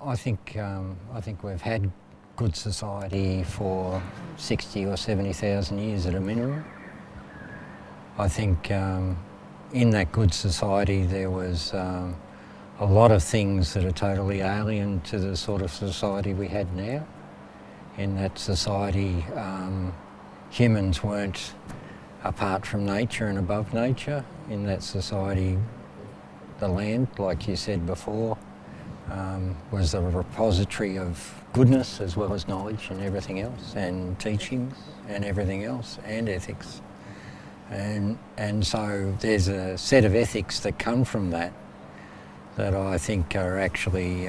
I think we've had good society for 60 or 70,000 years at a minimum. I think in that good society there was a lot of things that are totally alien to the sort of society we had now. In that society, humans weren't apart from nature and above nature. In that society, the land, like you said before, was a repository of goodness as well as knowledge and everything else, and teachings and everything else, and ethics. And so there's a set of ethics that come from that I think are actually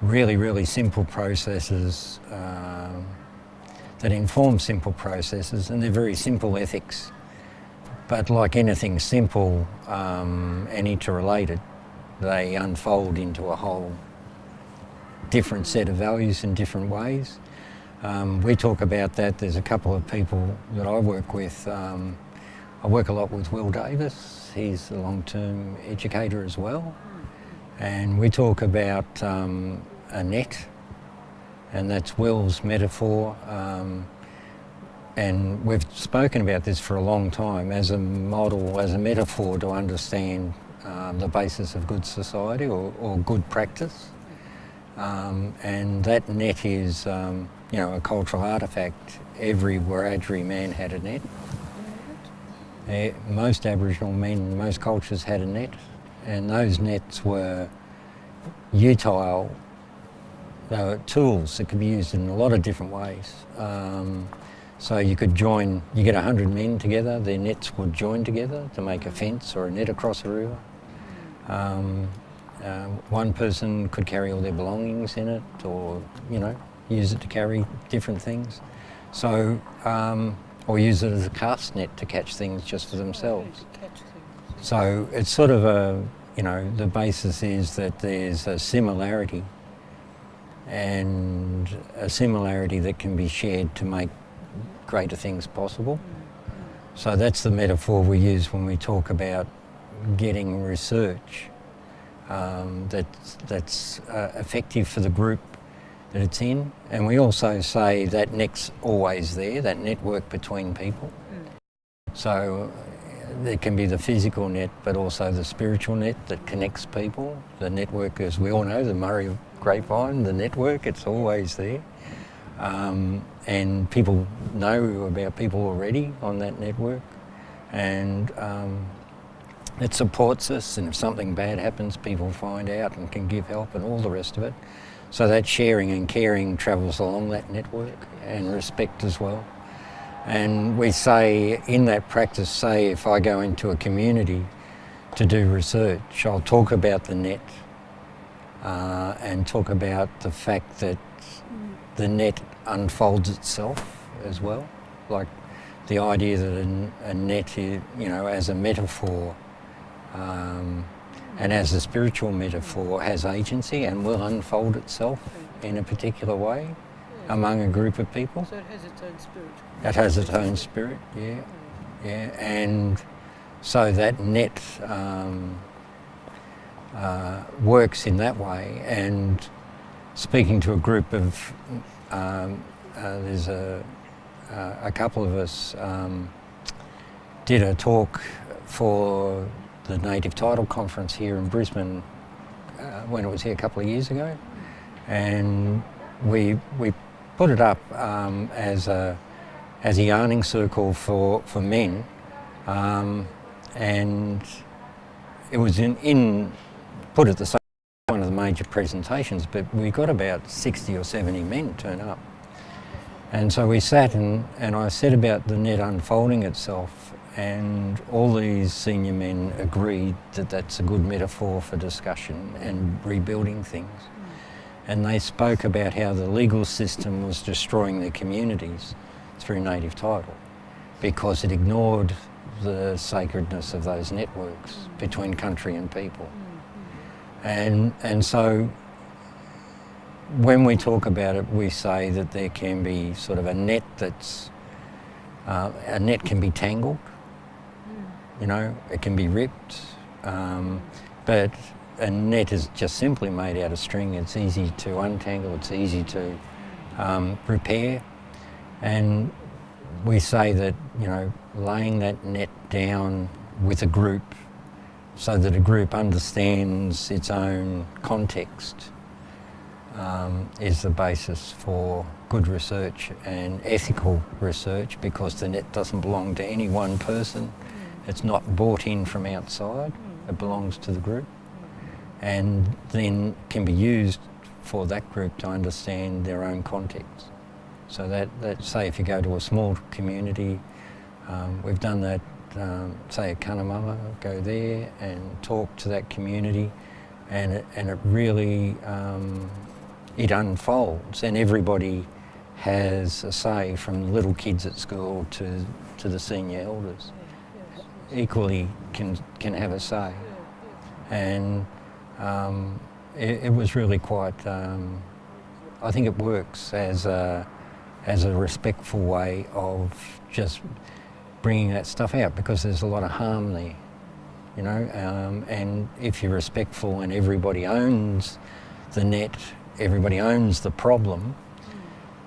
really, really simple processes that inform simple processes, and they're very simple ethics. But like anything simple and interrelated, they unfold into a whole different set of values in different ways. We talk about that. There's a couple of people that I work with. I work a lot with Will Davis. He's a long-term educator as well. And we talk about a net, and that's Will's metaphor. And we've spoken about this for a long time as a model, as a metaphor to understand the basis of good society or good practice. And that net is, you know, a cultural artefact. Every Wiradjuri man had a net. Most Aboriginal men, most cultures had a net, and those nets were utile. They were tools that could be used in a lot of different ways. So you could join, you get 100 men together, their nets would join together to make a fence or a net across a river. One person could carry all their belongings in it, or, you know, use it to carry different things. So, or use it as a cast net to catch things just for themselves. So it's sort of a, you know, the basis is that there's a similarity, and a similarity that can be shared to make greater things possible. So that's the metaphor we use when we talk about getting research that's effective for the group that it's in. And we also say that net's always there, that network between people. So there can be the physical net, but also the spiritual net that connects people. The network, as we all know, the Murray grapevine, the network, it's always there. And people know about people already on that network, and it supports us, and if something bad happens, people find out and can give help and all the rest of it. So that sharing and caring travels along that network, and respect as well. And we say in that practice, say if I go into a community to do research, I'll talk about the net and talk about the fact that the net unfolds itself as well. Like the idea that a net is, you know, as a metaphor and as a spiritual metaphor has agency and will unfold itself in a particular way among a group of people. So it has its own spirit. It has its own spirit, yeah. Yeah, and so that net works in that way. And speaking to a group of, there's a couple of us did a talk for the Native Title Conference here in Brisbane when it was here a couple of years ago, and we put it up as a yarning circle for men, and it was in put at the same one of the major presentations, but we got about 60 or 70 men turn up. And so we sat and I said about the net unfolding itself, and all these senior men agreed that that's a good metaphor for discussion and rebuilding things. And they spoke about how the legal system was destroying their communities through native title because it ignored the sacredness of those networks between country and people. And so when we talk about it, we say that there can be sort of a net that's, a net can be tangled, you know, it can be ripped, but a net is just simply made out of string. It's easy to untangle, it's easy to repair. And we say that, you know, laying that net down with a group so that a group understands its own context is the basis for good research and ethical research, because the net doesn't belong to any one person. It's not bought in from outside, it belongs to the group, and then can be used for that group to understand their own context. So that say if you go to a small community, we've done that, say at Cunnamulla, go there and talk to that community, and it really, it unfolds, and everybody has a say, from little kids at school to the senior elders. Equally can have a say, and it was really quite. I think it works as a respectful way of just bringing that stuff out, because there's a lot of harm there, you know. And if you're respectful and everybody owns the net, everybody owns the problem.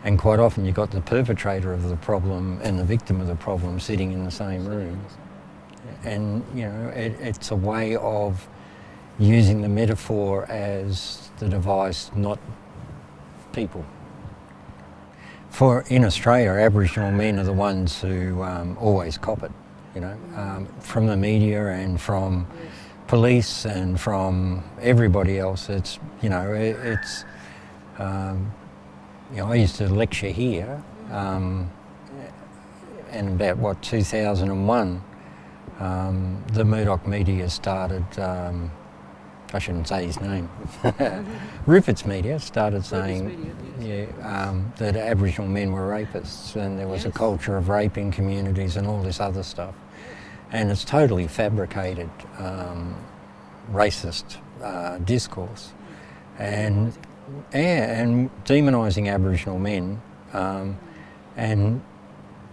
And quite often you've got the perpetrator of the problem and the victim of the problem sitting in the same room. And, you know, it's a way of using the metaphor as the device, not people. In Australia, Aboriginal men are the ones who always cop it, you know, from the media and from police and from everybody else. It's, you know, you know, I used to lecture here, and about 2001, the Murdoch media started, I shouldn't say his name, Rupert's media started saying that Aboriginal men were rapists, and there was a culture of rape in communities and all this other stuff. And it's totally fabricated racist discourse. And demonising Aboriginal men, and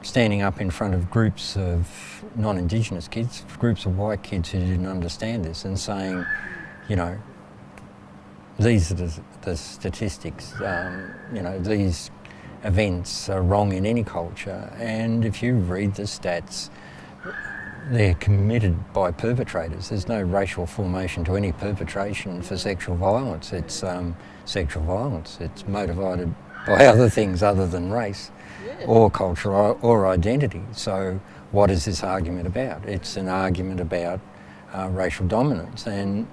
standing up in front of groups of non-Indigenous kids, groups of white kids who didn't understand this, and saying, you know, these are the statistics, you know, these events are wrong in any culture, and if you read the stats, they're committed by perpetrators. There's no racial formation to any perpetration for sexual violence. It's sexual violence. It's motivated by other things other than race or culture or identity. So what is this argument about? It's an argument about racial dominance and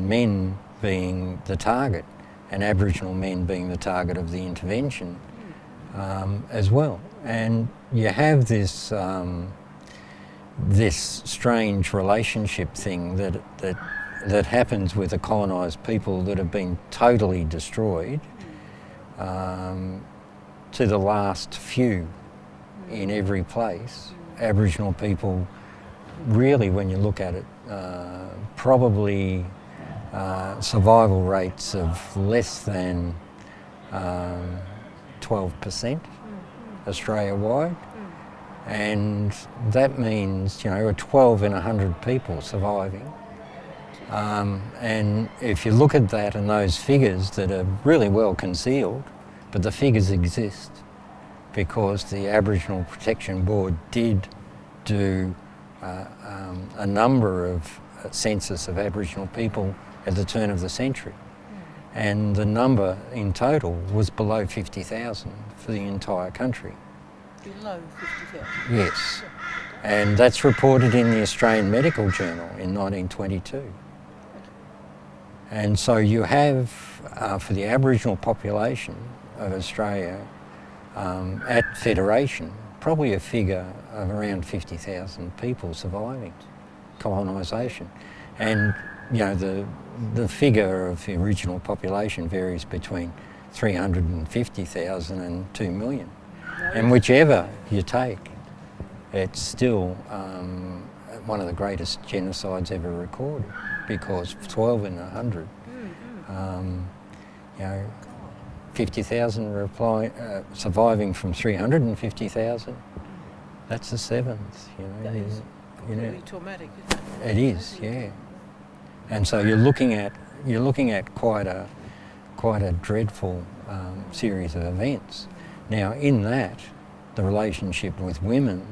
men being the target, and Aboriginal men being the target of the intervention as well. And you have this this strange relationship thing that happens with a colonised people that have been totally destroyed to the last few in every place. Aboriginal people, really, when you look at it, probably survival rates of less than 12% Australia-wide. And that means, you know, 12 in 100 people surviving. And if you look at that and those figures that are really well concealed, but the figures exist because the Aboriginal Protection Board did do a number of census of Aboriginal people at the turn of the century. And the number in total was below 50,000 for the entire country. Below 50,000? Yes. And that's reported in the Australian Medical Journal in 1922. And so you have, for the Aboriginal population of Australia, at Federation, probably a figure of around 50,000 people surviving colonisation. And, you know, the figure of the original population varies between 350,000 and 2 million. And whichever you take, it's still one of the greatest genocides ever recorded, because 12 in 100, you know, 50,000 surviving from 350,000, that's the seventh, you know. That is really traumatic, isn't it? It is, yeah. And so you're looking at you're looking at quite a dreadful series of events. Now, in that, the relationship with women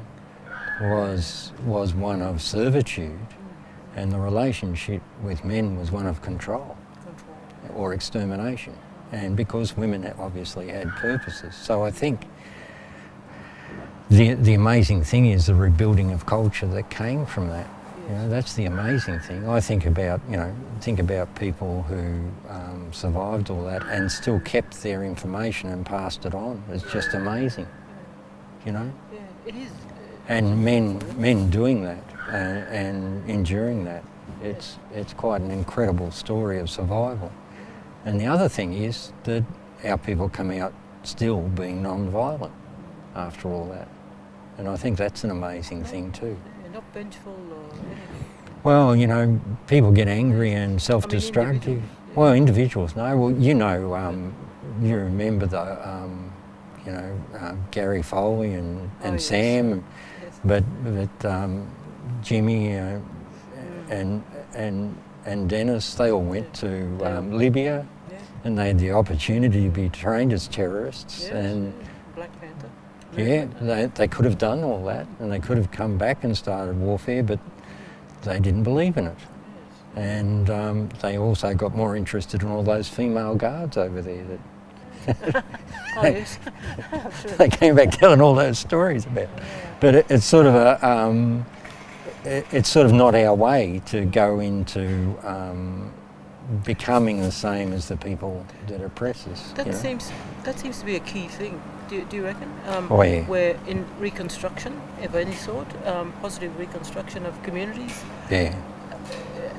was one of servitude, and the relationship with men was one of control or extermination. And because women obviously had purposes. So I think the amazing thing is the rebuilding of culture that came from that. You know, that's the amazing thing. I think about people who survived all that and still kept their information and passed it on. It's just amazing, you know. Yeah, it is. And men doing that and enduring that. It's quite an incredible story of survival. And the other thing is that our people come out still being non-violent after all that. And I think that's an amazing thing too. Yeah, not vengeful or anything. Well, you know, people get angry and self-destructive. Individuals, yeah. Well, individuals, no. Well, you know, you remember the, Gary Foley and Yes. Sam, Yes. but Jimmy and Dennis, they all went to Libya, Yeah. and they had the opportunity to be trained as terrorists. Yes, And yeah. Black Panther. yeah, they could have done all that, and they could have come back and started warfare, but they didn't believe in it. Yes. And they also got more interested in all those female guards over there that Oh yes. Sure. they came back telling all those stories about. But it's sort of it's sort of not our way to go into becoming the same as the people that oppress us. That you know? seems to be a key thing. Do you reckon? Oh, yeah. Where in reconstruction of any sort, positive reconstruction of communities, Yeah,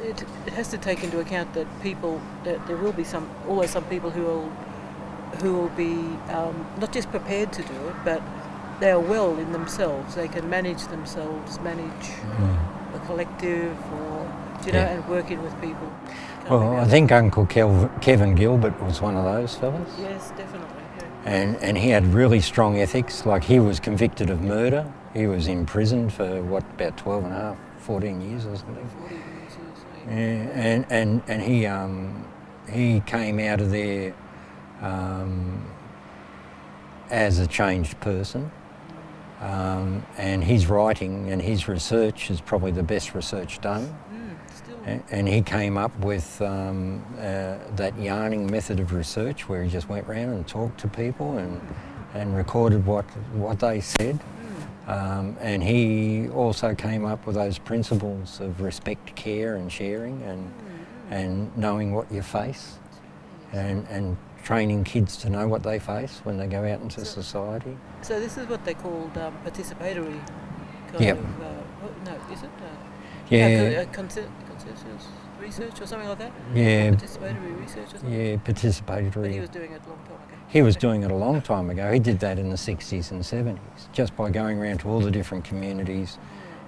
it has to take into account that there will be always some people who will be not just prepared to do it, but they are well in themselves. They can manage themselves, manage a collective, or and work in with people. well, I think Uncle Kevin Gilbert was one of those fellas. Yes, definitely. Yeah. And he had really strong ethics. Like, he was convicted of murder. He was imprisoned for about 12 and a half, 14 years or something. 40 years, yes. Yeah, and he came out of there as a changed person. And his writing and his research is probably the best research done. Still. And he came up with that yarning method of research, where he just went around and talked to people and recorded what they said. And he also came up with those principles of respect, care and sharing, and knowing what you face, and training kids to know what they face when they go out into society. So this is what they called participatory kind Yep. of, no, is it? Yeah. Consensus research or something like that? Yeah. Participatory research or something? Yeah, participatory. But he was doing it a long time ago. He was doing it a long time ago. He did that in the 60s and 70s, just by going around to all the different communities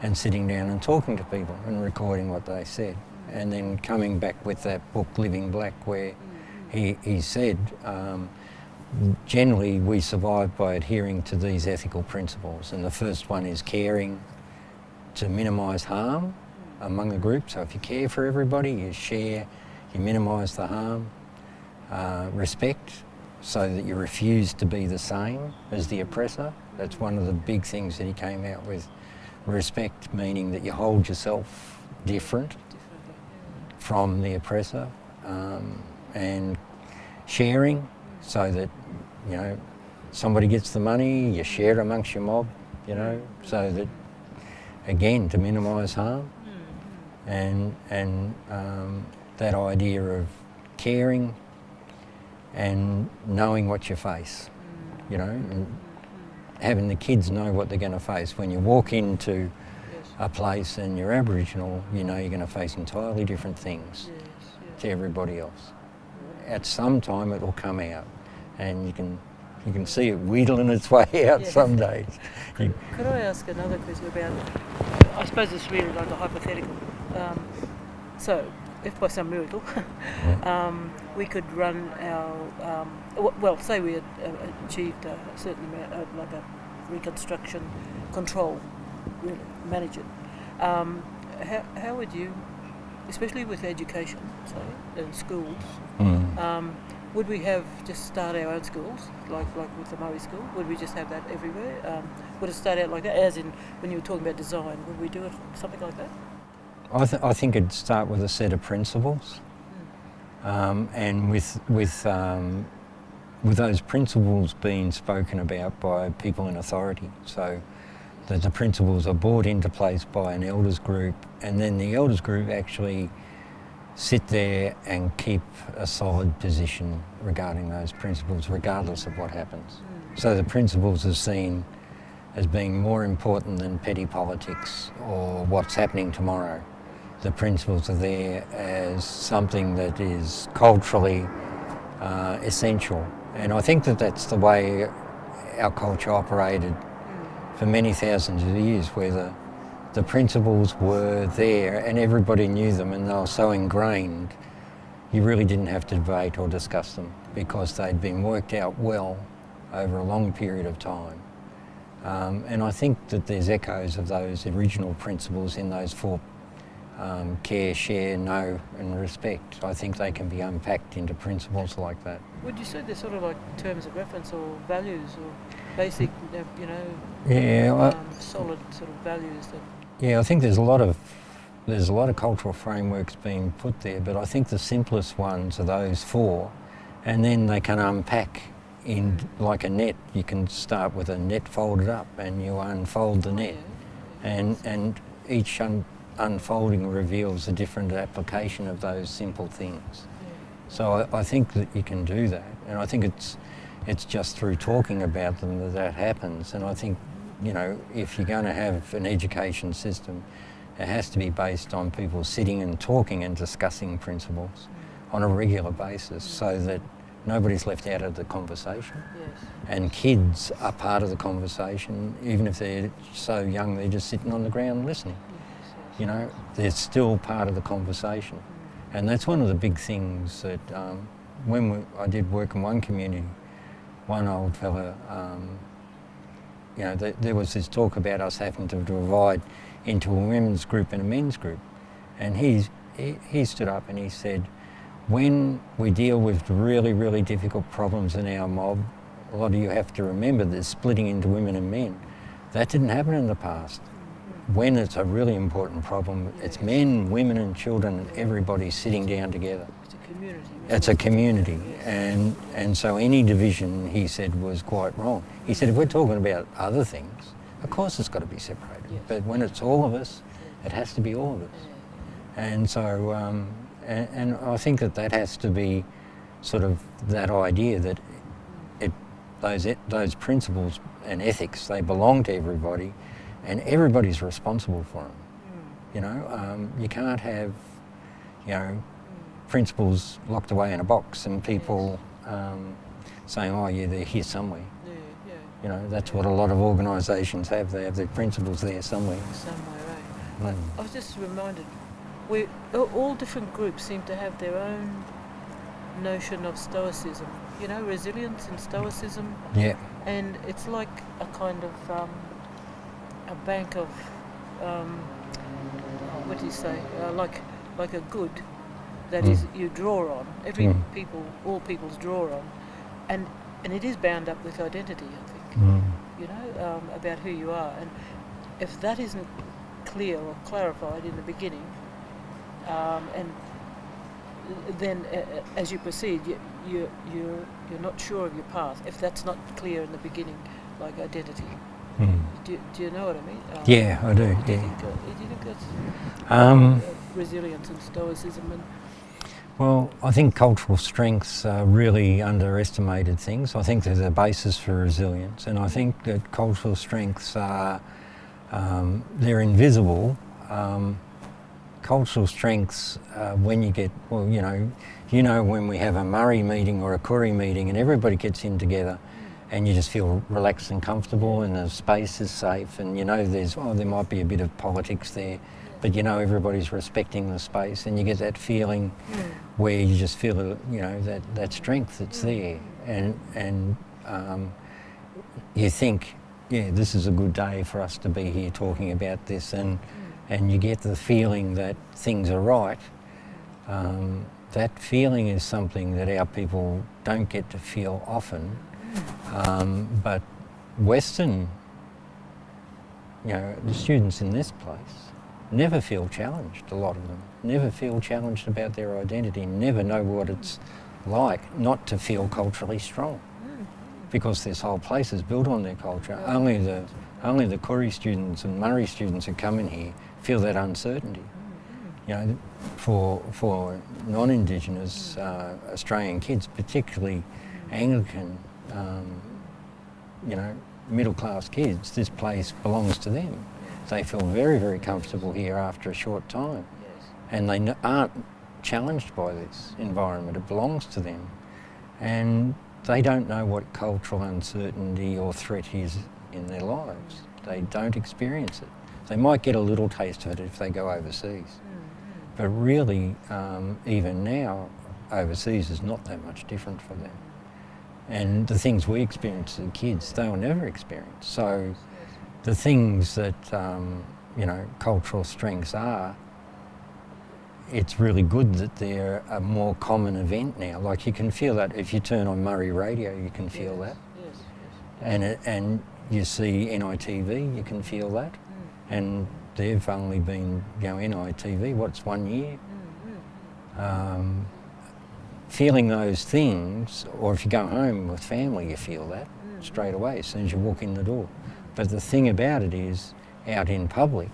and sitting down and talking to people and recording what they said. And then coming back with that book, Living Black, where he said, generally we survive by adhering to these ethical principles. And the first one is caring to minimise harm among the group. So if you care for everybody, you share, you minimise the harm. Respect, so that you refuse to be the same as the oppressor. That's one of the big things that he came out with. Respect, meaning that you hold yourself different from the oppressor. And sharing, so that, somebody gets the money, you share it amongst your mob, so that, again, to minimise harm. And that idea of caring and knowing what you face, and having the kids know what they're going to face. When you walk into a place and you're Aboriginal, you're going to face entirely different things to everybody else. At some time it will come out, and you can see it wheedling its way out some days. Could I ask another question about, I suppose it's really like a hypothetical. So, if by some miracle we could run our, say we had achieved a certain amount, like a reconstruction control, really manage it. How would you especially with education, say, and schools, Mm. would we have just start our own schools, like with the Murray School? Would we just have that everywhere? Would it start out like that, as in when you were talking about design? Would we do it something like that? I think it'd start with a set of principles, and with those principles being spoken about by people in authority. So that the principles are brought into place by an elders group, and then the elders group actually sit there and keep a solid position regarding those principles, regardless of what happens. So the principles are seen as being more important than petty politics or what's happening tomorrow. The principles are there as something that is culturally essential. And I think that that's the way our culture operated for many thousands of years, where the principles were there and everybody knew them and they were so ingrained, you really didn't have to debate or discuss them because they'd been worked out well over a long period of time. And I think that there's echoes of those original principles in those four: care, share, know and respect. I think they can be unpacked into principles like that. Would you say they're sort of like terms of reference or values or basic, solid sort of values that... Yeah, I think there's a lot of cultural frameworks being put there, but I think the simplest ones are those four, and then they can unpack in like a net. You can start with a net folded up, and you unfold the net, and each unfolding reveals a different application of those simple things. So I think that you can do that, and I think it's just through talking about them that happens. And I think, if you're going to have an education system, it has to be based on people sitting and talking and discussing principles on a regular basis, so that nobody's left out of the conversation. Yes. And kids are part of the conversation, even if they're so young they're just sitting on the ground listening. They're still part of the conversation. And that's one of the big things that I did work in one community, one old fella, there was this talk about us having to divide into a women's group and a men's group. And he stood up and he said, when we deal with really, really difficult problems in our mob, a lot of you have to remember there's splitting into women and men. That didn't happen in the past. When it's a really important problem, it's men, women and children and everybody sitting down together. It's a community. It's a community, and so any division, he said, was quite wrong. He said, if we're talking about other things, of course it's got to be separated, but when it's all of us, it has to be all of us. And so, and I think that has to be sort of that idea that those principles and ethics, they belong to everybody, and everybody's responsible for them. You can't have, principles locked away in a box and people saying, oh yeah, they're here somewhere. That's what a lot of organisations have. They have their principles there somewhere. Somewhere, right. I was just reminded, all different groups seem to have their own notion of stoicism. Resilience and stoicism. Yeah. And it's like a kind of a bank of, what do you say? Like a good that is you draw on. All peoples draw on, and it is bound up with identity, I think. About who you are, and if that isn't clear or clarified in the beginning, and then as you proceed, you're not sure of your path. If that's not clear in the beginning, like identity. Do you know what I mean? Yeah, I do. Do you think that's resilience and stoicism? Well, I think cultural strengths are really underestimated things. I think there's a basis for resilience, and I think that cultural strengths are they're invisible. Cultural strengths, when you get, when we have a Murray meeting or a Koori meeting and everybody gets in together, and you just feel relaxed and comfortable and the space is safe, and there might be a bit of politics there, but everybody's respecting the space, and you get that feeling where you just feel that strength that's there, and you think, this is a good day for us to be here talking about this, and you get the feeling that things are right, That feeling is something that our people don't get to feel often, but Western, the students in this place never feel challenged, a lot of them. Never feel challenged about their identity, never know what it's like not to feel culturally strong, because this whole place is built on their culture. Only the Koori students and Murray students who come in here feel that uncertainty. For non-Indigenous Australian kids, particularly Anglican, middle-class kids, this place belongs to them. They feel very, very comfortable here after a short time, and they aren't challenged by this environment. It belongs to them, and they don't know what cultural uncertainty or threat is in their lives. They don't experience it. They might get a little taste of it if they go overseas, but really, even now, overseas is not that much different for them. And the things we experience as kids, they will never experience. So the things that, cultural strengths are, it's really good that they're a more common event now. Like, you can feel that if you turn on Murray radio, you can feel that. And you see NITV, you can feel that. And they've only been, NITV, what's 1 year? Feeling those things, or if you go home with family, you feel that straight away as soon as you walk in the door. But the thing about it is, out in public,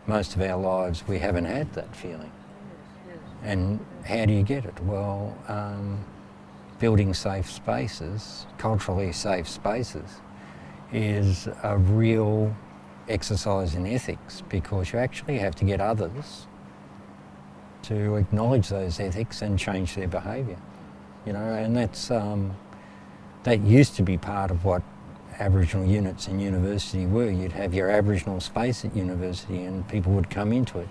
most of our lives we haven't had that feeling. And how do you get it? Well, building safe spaces, culturally safe spaces, is a real exercise in ethics, because you actually have to get others to acknowledge those ethics and change their behaviour. And that's that used to be part of what Aboriginal units in university were. You'd have your Aboriginal space at university, and people would come into it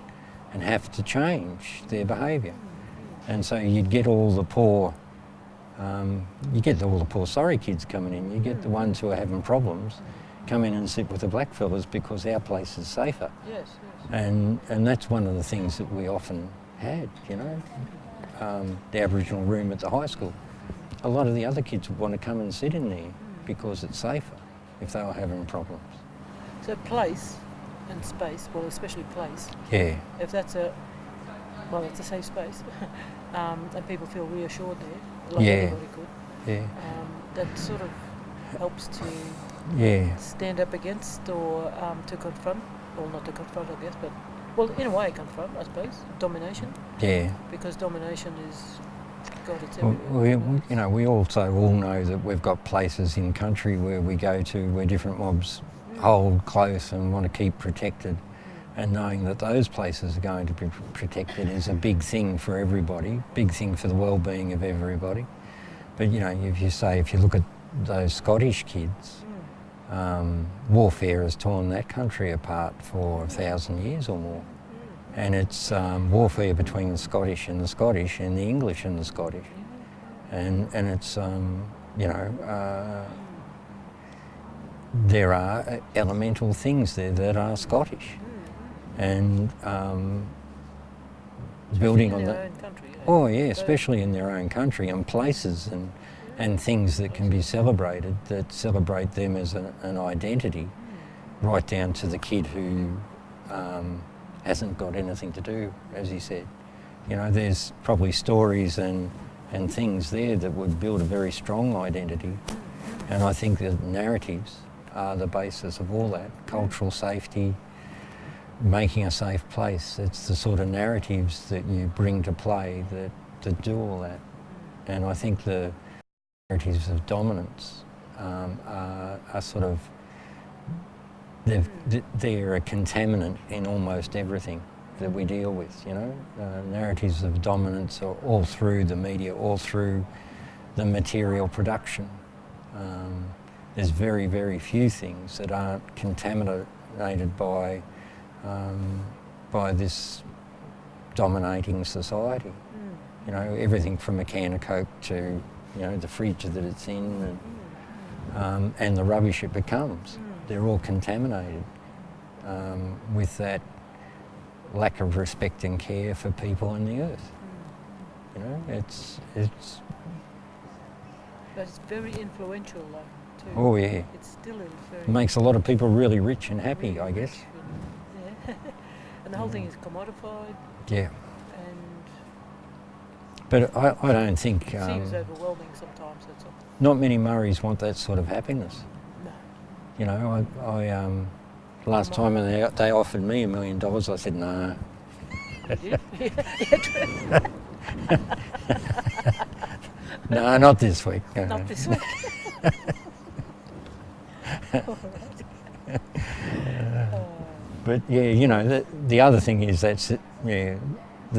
and have to change their behaviour. And so you'd get all the poor, sorry kids coming in. You get the ones who are having problems come in and sit with the blackfellas because our place is safer. And that's one of the things that we often had, the Aboriginal room at the high school. A lot of the other kids would want to come and sit in there because it's safer if they were having problems. So place and space, well, especially place. Yeah. If it's a safe space, and people feel reassured there, like anybody could. Yeah. That sort of helps to stand up against, or to confront, well, not to confront, I guess, but, well, in a way confront, I suppose, domination. Yeah. Because domination is, God, it's everywhere. We also all know that we've got places in country where we go to where different mobs hold close and want to keep protected, and knowing that those places are going to be protected is a big thing for everybody, big thing for the well-being of everybody. But if you look at those Scottish kids, warfare has torn that country apart for 1,000 years or more. And it's warfare between the Scottish and the English and the Scottish. And it's, there are elemental things there that are Scottish. And building on that. Oh yeah, especially in their own country, and places and things that can be celebrated, that celebrate them as an identity, right down to the kid who hasn't got anything to do, as he said. There's probably stories and things there that would build a very strong identity. And I think that narratives are the basis of all that. Cultural safety, making a safe place. It's the sort of narratives that you bring to play that do all that. And I think the narratives of dominance are sort of, they're a contaminant in almost everything that we deal with, narratives of dominance are all through the media, all through the material production. There's very, very few things that aren't contaminated by this dominating society. Everything from a can of Coke to, the fridge that it's in, and the rubbish it becomes. They're all contaminated with that lack of respect and care for people and the earth. You know, it's But it's very influential, though, too. oh yeah, It's still very. it makes a lot of people really rich and happy, really I guess. rich and, yeah. And the whole thing is commodified, Yeah, and but I don't think it seems overwhelming sometimes. That's all. not many Murrays want that sort of happiness. No. You know, I last time they offered me $1 million, I said no. You did? No, not this week. Not this week. All right. But yeah, you know, the other thing is the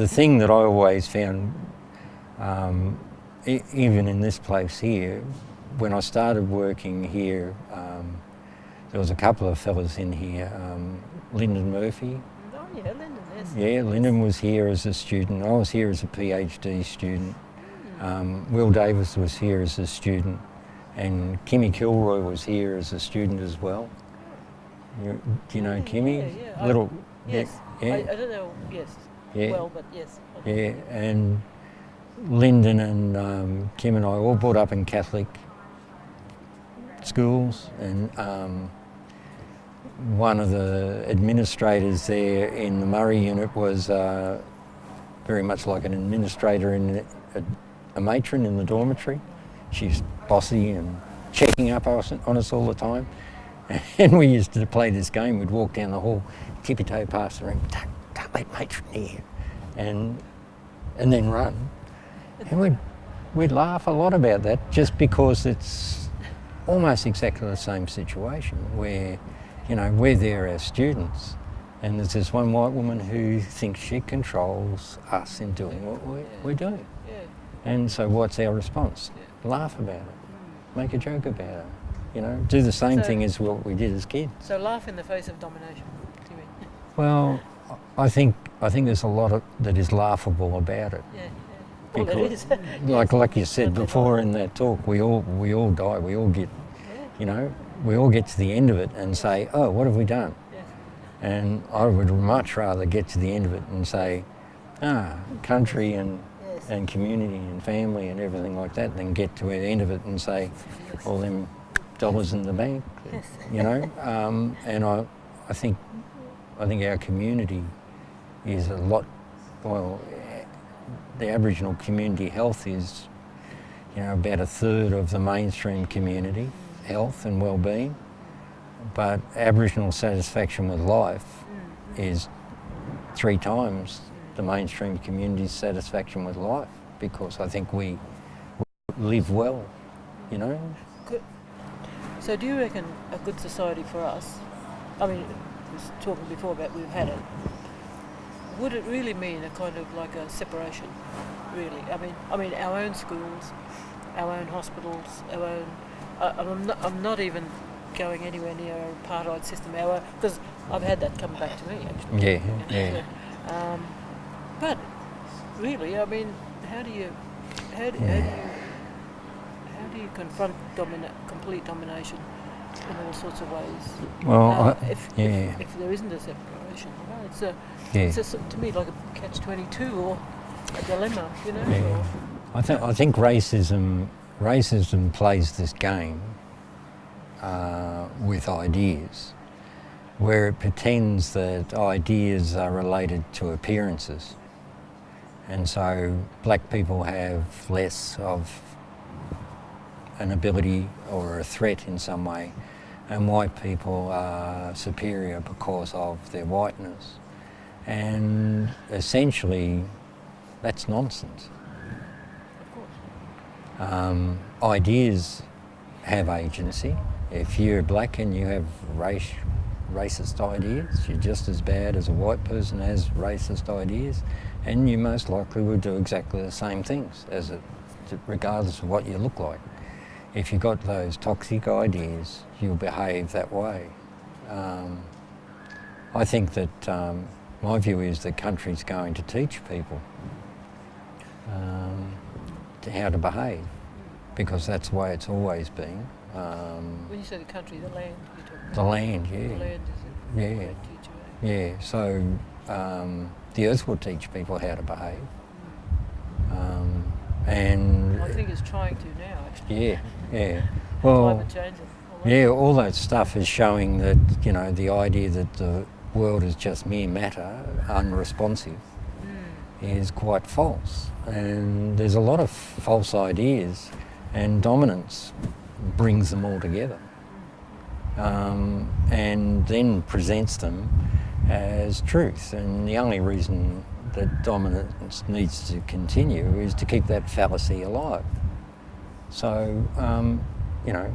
thing that I always found, even in this place here, when I started working here, there was a couple of fellas in here, Lyndon Murphy. Oh yeah, Lyndon, yes. Yeah, Lyndon was here as a student. I was here as a PhD student. Will Davis was here as a student, and Kimmy Kilroy was here as a student as well. Do you know Kimmy? Yeah. Little. Yes. Yeah. I don't know. Yes. Yeah. Well, but yes. Yeah, and Lyndon and Kim and I all brought up in Catholic schools, and one of the administrators there in the Murray unit was very much like an administrator in a matron in the dormitory. She's bossy and checking up on us all the time. And we used to play this game. We'd walk down the hall, tippy-toe past the room, don't let matron here, and then run. And we'd laugh a lot about that, just because it's almost exactly the same situation where, you know, we're there as students, and there's this one white woman who thinks she controls us in doing what we're doing. Yeah. And so what's our response? Laugh about it, make a joke about it, you know, do the same thing as what we did as kids. So laugh in the face of domination, do you mean? Well, I think there's a lot that is laughable about it. Yeah. Well, it is. Like you said before in that talk, we all die, we all get, you know, we all get to the end of it and say, oh, what have we done? Yes. And I would much rather get to the end of it and say, country and community and family and everything like that, than get to the end of it and say, all them dollars in the bank, you know. And I think our community is a lot, well, the Aboriginal community health is, you know, about 1/3 of the mainstream community health and well-being, but Aboriginal satisfaction with life is 3 times the mainstream community's satisfaction with life, because I think we live well, you know. Good. So do you reckon a good society for us, I mean, I was talking before about we've had it, would it really mean a kind of like a separation, really? I mean our own schools, our own hospitals, our own, I'm not even going anywhere near a apartheid system, because I've had that come back to me actually. Yeah. But really, I mean, how do you confront complete domination in all sorts of ways? Well, if there isn't a separation, you know, it's to me like a catch-22 or a dilemma, you know. Yeah. I think racism plays this game with ideas, where it pretends that ideas are related to appearances. And so black people have less of an ability or a threat in some way, and white people are superior because of their whiteness. And essentially, that's nonsense. Ideas have agency. If you're black and you have racist ideas, you're just as bad as a white person has racist ideas, and you most likely would do exactly the same things regardless of what you look like. If you've got those toxic ideas, you'll behave that way. I think that my view is the country's going to teach people how to behave, because that's the way it's always been. When you say the country, the land you're talking about? The land, yeah. The land is a great teacher. Yeah, so the earth will teach people how to behave. And I think it's trying to now, actually. yeah. Well, Climate change and all that. yeah, all that stuff is showing that, you know, the idea that the world is just mere matter, unresponsive, is quite false. And there's a lot of false ideas, and dominance brings them all together. And then presents them as truth. And the only reason that dominance needs to continue is to keep that fallacy alive. So, you know,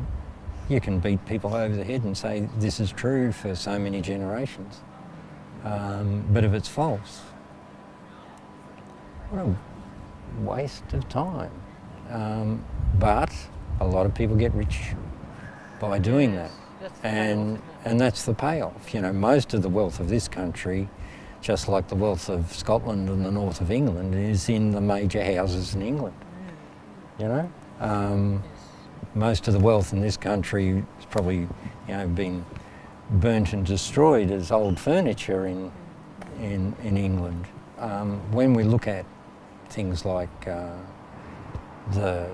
you can beat people over the head and say this is true for so many generations. But if it's false, what a waste of time. But a lot of people get rich by doing that. That's the And payoff, and that's the payoff. You know, most of the wealth of this country, just like the wealth of Scotland and the north of England, is in the major houses in England. You know, most of the wealth in this country has probably, you know, been burnt and destroyed as old furniture in England. When we look at things like the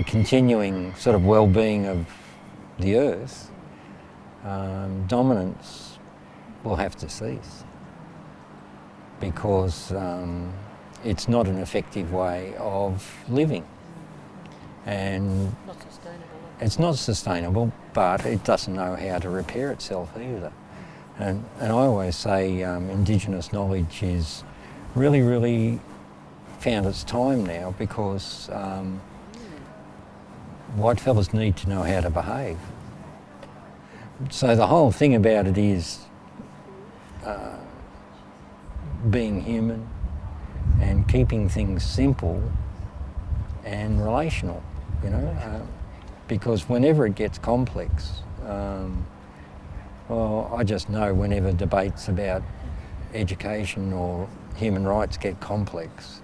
continuing sort of well-being of the earth, dominance will have to cease, because it's not an effective way of living. And Not sustainable. it's not sustainable, but it doesn't know how to repair itself either. And I always say Indigenous knowledge is really found its time now, because whitefellas need to know how to behave. So the whole thing about it is being human and keeping things simple and relational, you know, because whenever it gets complex, well, I just know whenever debates about education or human rights get complex,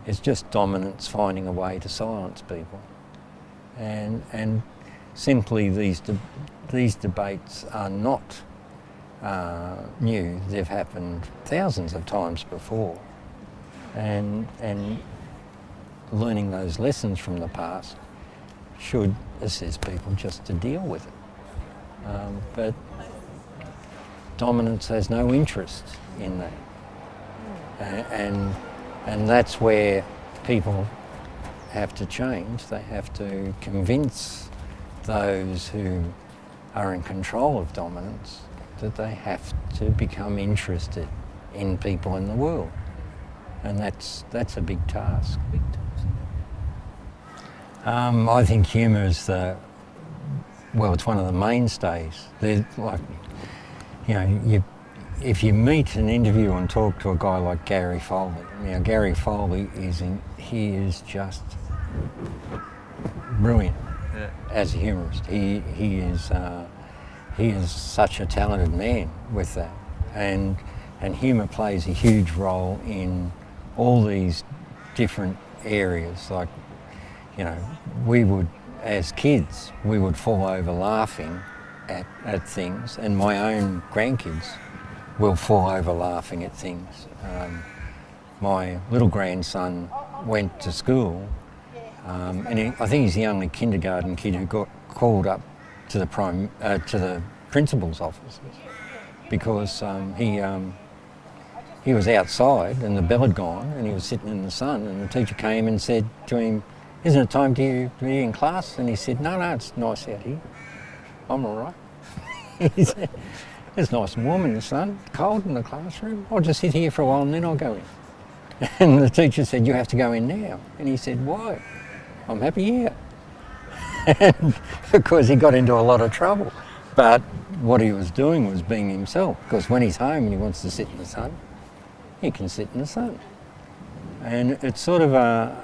it's just dominance finding a way to silence people. And simply these debates are not new. They've happened thousands of times before. And learning those lessons from the past should assist people just to deal with it. But dominance has no interest in that. And that's where people have to change. They have to convince those who are in control of dominance that they have to become interested in people in the world. And that's a big task. Big task. I think humour is it's one of the mainstays. There's like, you know, if you meet and interview and talk to a guy like Gary Foley, now Gary Foley he is just brilliant as a humorist. He is such a talented man with that, and humour plays a huge role in all these different areas. Like, you know, we would, as kids, we would fall over laughing at things, and my own grandkids will fall over laughing at things. My little grandson went to school, and I think he's the only kindergarten kid who got called up to the principal's office, because he was outside and the bell had gone and he was sitting in the sun, and the teacher came and said to him, "Isn't it time to be in class?" And he said, No, it's nice out here. I'm all right." He said, "It's nice and warm in the sun, cold in the classroom. I'll just sit here for a while and then I'll go in." And the teacher said, "You have to go in now." And he said, "Why? I'm happy here." And because he got into a lot of trouble. But what he was doing was being himself, because when he's home and he wants to sit in the sun, he can sit in the sun. And it's sort of a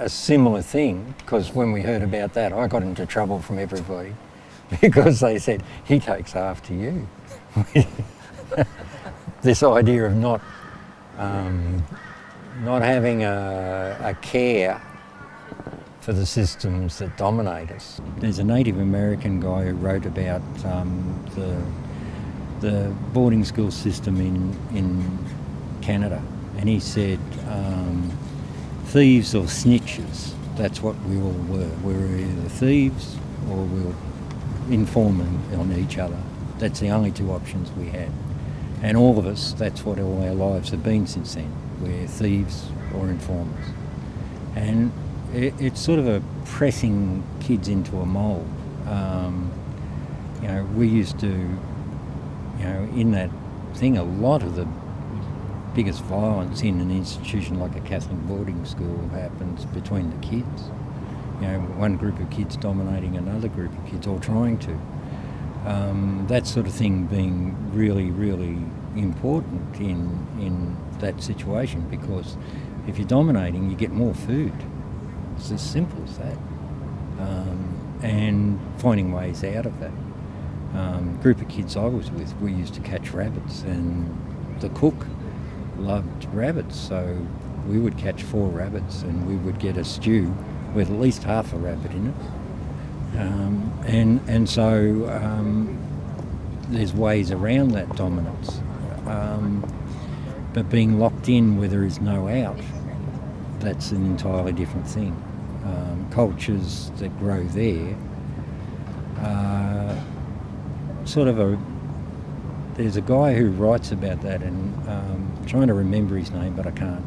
similar thing, because when we heard about that, I got into trouble from everybody, because they said, "He takes after you." This idea of not having a care for the systems that dominate us. There's a Native American guy who wrote about the boarding school system in Canada, and he said thieves or snitches. That's what we all were. We were either thieves or we were informing on each other. That's the only two options we had. And all of us, that's what all our lives have been since then. We're thieves or informers. And it's sort of a pressing kids into a mould. We used to, in that thing, a lot of the biggest violence in an institution like a Catholic boarding school happens between the kids. One group of kids dominating another group of kids, or trying to. That sort of thing being really, really important in that situation, because if you're dominating, you get more food. It's as simple as that. And finding ways out of that. Group of kids I was with, we used to catch rabbits, and the cook loved rabbits, so we would catch 4 rabbits and we would get a stew with at least half a rabbit in it. So there's ways around that dominance. But being locked in where there is no out, that's an entirely different thing. Cultures that grow there there's a guy who writes about that, and I'm trying to remember his name, but I can't.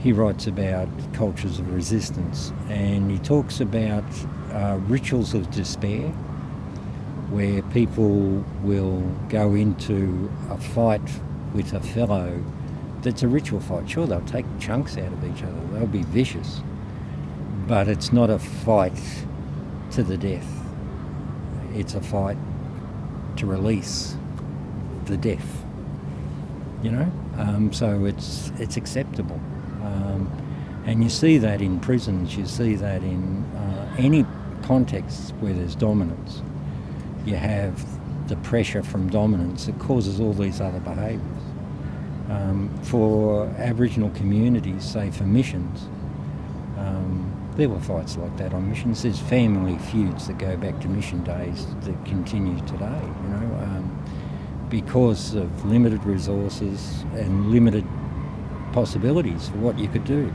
He writes about cultures of resistance, and he talks about rituals of despair, where people will go into a fight with a fellow that's a ritual fight. Sure, they'll take chunks out of each other, they'll be vicious, but it's not a fight to the death. It's a fight to release the death, so it's acceptable. And you see that in prisons, you see that in any context where there's dominance. You have the pressure from dominance that causes all these other behaviours. For Aboriginal communities, say for missions, there were fights like that on missions. There's family feuds that go back to mission days that continue today, because of limited resources and limited possibilities for what you could do.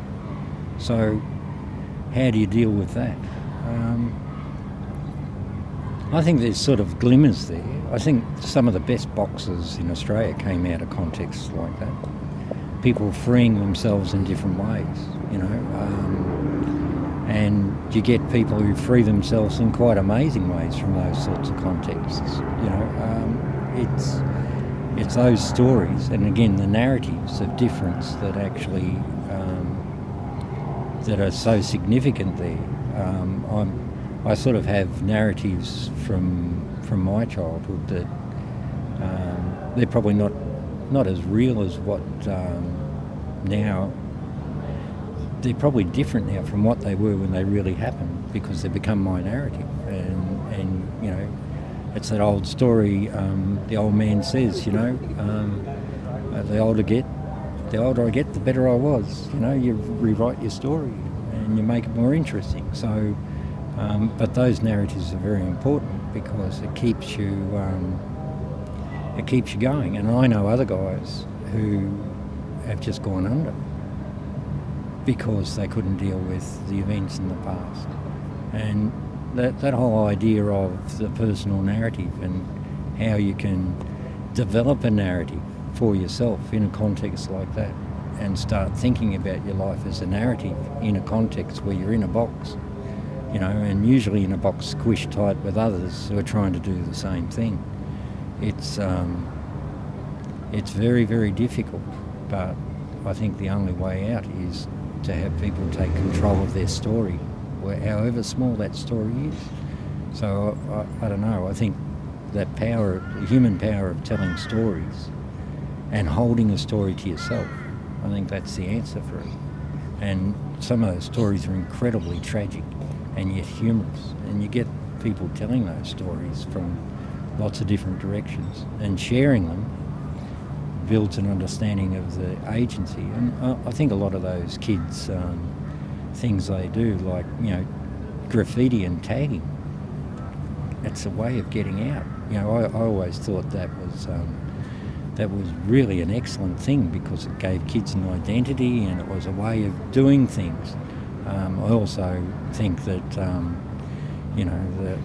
So how do you deal with that? I think there's sort of glimmers there. I think some of the best boxers in Australia came out of contexts like that. People freeing themselves in different ways, and you get people who free themselves in quite amazing ways from those sorts of contexts. It's those stories, and again the narratives of difference that actually that are so significant there. I sort of have narratives from my childhood that they're probably not as real as what now. They're probably different now from what they were when they really happened, because they become my narrative. And it's that old story. The old man says, the older I get, the better I was. You rewrite your story and you make it more interesting. So, but those narratives are very important because it keeps you going. And I know other guys who have just gone under because they couldn't deal with the events in the past. And that whole idea of the personal narrative and how you can develop a narrative for yourself in a context like that, and start thinking about your life as a narrative in a context where you're in a box, and usually in a box squished tight with others who are trying to do the same thing. It's very, very difficult, but I think the only way out is to have people take control of their story, however small that story is. So I don't know, I think that power, the human power of telling stories and holding a story to yourself, I think that's the answer for it. And some of those stories are incredibly tragic and yet humorous, and you get people telling those stories from lots of different directions, and sharing them builds an understanding of the agency. And I think a lot of those kids, things they do, like graffiti and tagging, it's a way of getting out. I always thought that was that was really an excellent thing because it gave kids an identity and it was a way of doing things. I also think that, the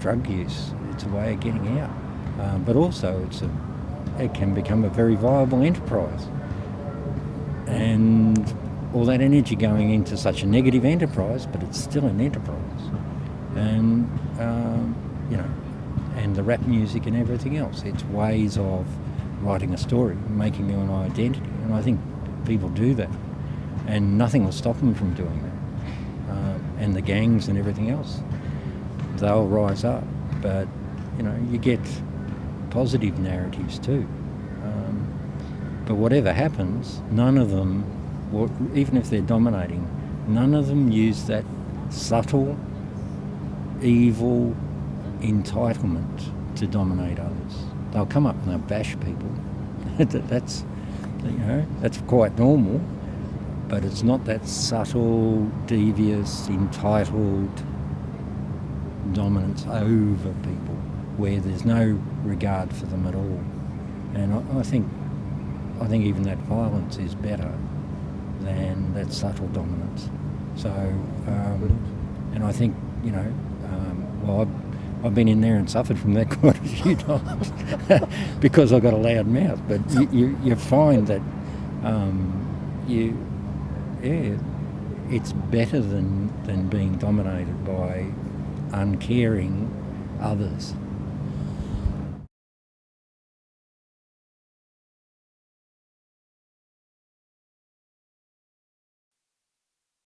drug use, it's a way of getting out. But also it can become a very viable enterprise. And all that energy going into such a negative enterprise, but it's still an enterprise. And, and the rap music and everything else. It's ways of writing a story, making your own identity. And I think people do that. And nothing will stop them from doing that. And the gangs and everything else, they'll rise up. But, you get positive narratives too. But whatever happens, none of them, even if they're dominating, none of them use that subtle, evil entitlement to dominate others. They'll come up and they'll bash people. That's quite normal, but it's not that subtle, devious, entitled dominance over people where there's no regard for them at all. And I think even that violence is better than that subtle dominance. So, and I think, I've been in there and suffered from that quite a few times because I've got a loud mouth. But you find that it's better than being dominated by uncaring others.